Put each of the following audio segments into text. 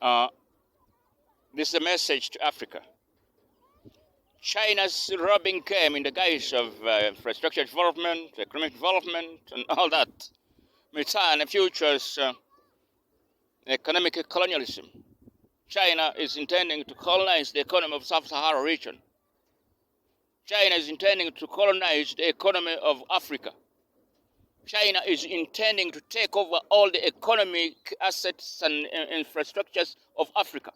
Uh, this is a message to Africa. China's robbing came in the guise of infrastructure development, economic development, and all that. China futures economic colonialism. China is intending to colonize the economy of Sub-Saharan region. China is intending to colonize the economy of Africa. China is intending to take over all the economic assets and infrastructures of Africa.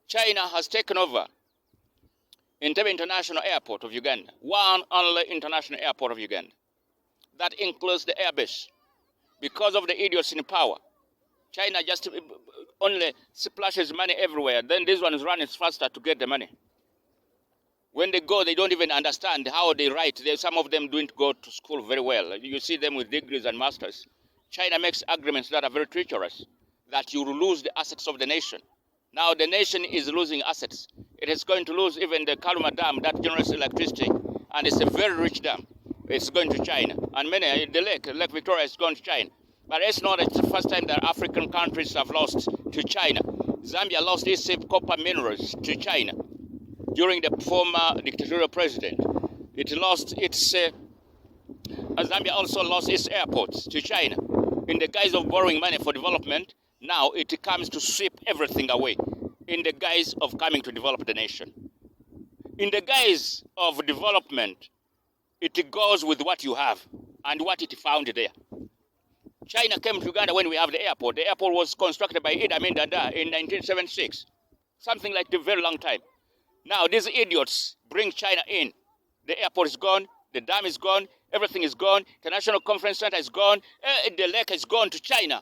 China has taken over Entebbe International Airport of Uganda, one only international airport of Uganda. That includes the airbase. Because of the idiots in power, China just only splashes money everywhere. Then this one is running faster to get the money. When they go, they don't even understand how they write. Some of them don't go to school very well. You see them with degrees and masters. China makes agreements that are very treacherous, that you will lose the assets of the nation. Now the nation is losing assets. It is going to lose even the Kaluma Dam that generates electricity, and it's a very rich dam. It's going to China. And many, the Lake Victoria is going to China. But it's not the first time that African countries have lost to China. Zambia lost its copper minerals to China during the former dictatorial president. It lost its, Zambia also lost its airports to China. In the guise of borrowing money for development, now it comes to sweep everything away in the guise of coming to develop the nation. In the guise of development, it goes with what you have and what it found there. China came to Uganda when we have the airport. The airport was constructed by Idi Amin Dada in 1976, something like a very long time. Now these idiots bring China in. The airport is gone, the dam is gone, everything is gone, the National Conference Center is gone, the lake is gone to China.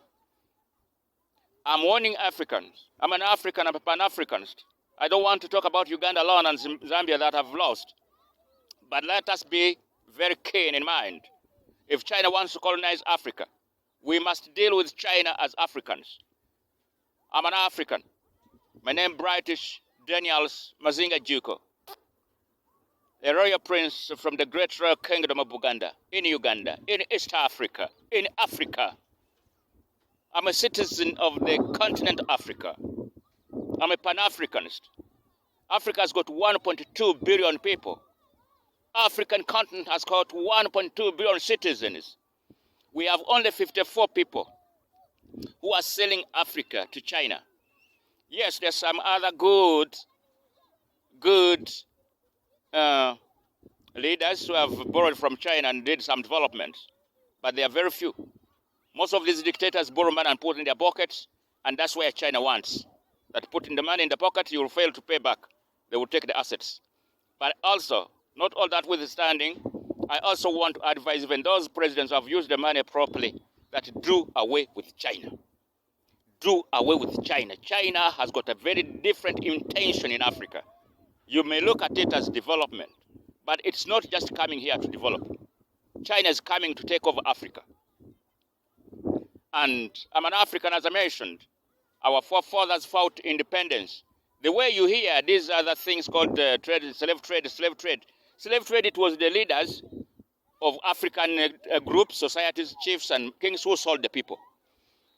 I'm warning Africans. I'm an African, I'm a Pan-Africanist. I don't want to talk about Uganda alone and Zambia that have lost. But let us be very keen in mind. If China wants to colonize Africa, we must deal with China as Africans. I'm an African. My name is Brightish Daniels Mazinga Juuko, a royal prince from the great royal kingdom of Uganda, in East Africa, in Africa. I'm a citizen of the continent Africa. I'm a Pan-Africanist. Africa has got 1.2 billion people. African continent has got 1.2 billion citizens. We have only 54 people who are selling Africa to China. Yes, there's some other good leaders who have borrowed from China and did some developments, but they are very few. Most of these dictators borrow money and put in their pockets, and that's where China wants. That putting the money in the pocket, you will fail to pay back. They will take the assets. But also, not all that withstanding, I also want to advise even those presidents who have used the money properly that do away with China. Do away with China. China has got a very different intention in Africa. You may look at it as development, but it's not just coming here to develop. China is coming to take over Africa. And I'm an African, as I mentioned. Our forefathers fought independence. The way you hear these other things called trade, slave trade. Slave trade, it was the leaders of African groups, societies, chiefs, and kings who sold the people.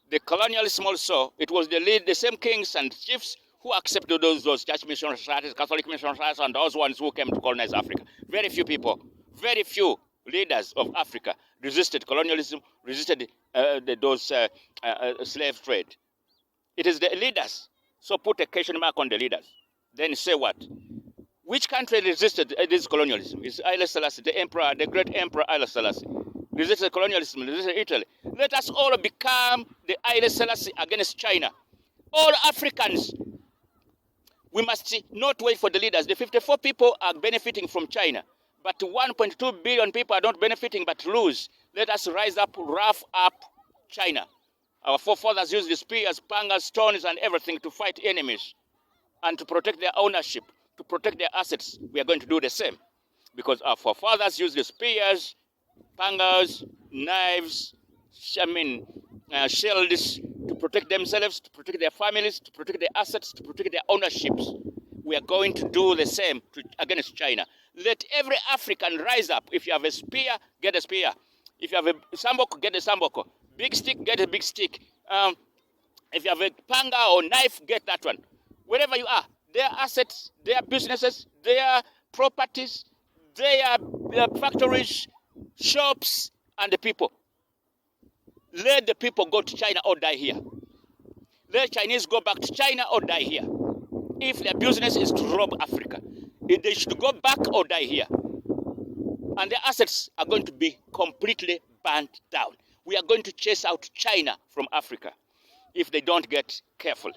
The colonialism also, it was the same kings and chiefs who accepted those church mission societies, Catholic mission societies, and those ones who came to colonize Africa. Very few people, very few leaders of Africa resisted colonialism, resisted those slave trade. It is the leaders. So put a question mark on the leaders. Then say what? Which country resisted this colonialism? It's Haile Selassie, the emperor, the great emperor Haile Selassie. Resisted colonialism, resisted Italy. Let us all become the Haile Selassie against China. All Africans, we must not wait for the leaders. The 54 people are benefiting from China, but 1.2 billion people are not benefiting but lose. Let us rise up, rough up China. Our forefathers used the spears, pangas, stones, and everything to fight enemies and to protect their ownership, to protect their assets. We are going to do the same because our forefathers used the spears, pangas, knives, shields to protect themselves, to protect their families, to protect their assets, to protect their ownerships. We are going to do the same against China. Let every African rise up. If you have a spear, get a spear. If you have a samboko, get a samboko. Big stick, get a big stick. If you have a panga or knife, get that one. Wherever you are, their assets, their businesses, their properties, their factories, shops, and the people. Let the people go to China or die here. Let Chinese go back to China or die here. If their business is to rob Africa, they should go back or die here. And their assets are going to be completely burnt down. We are going to chase out China from Africa if they don't get careful.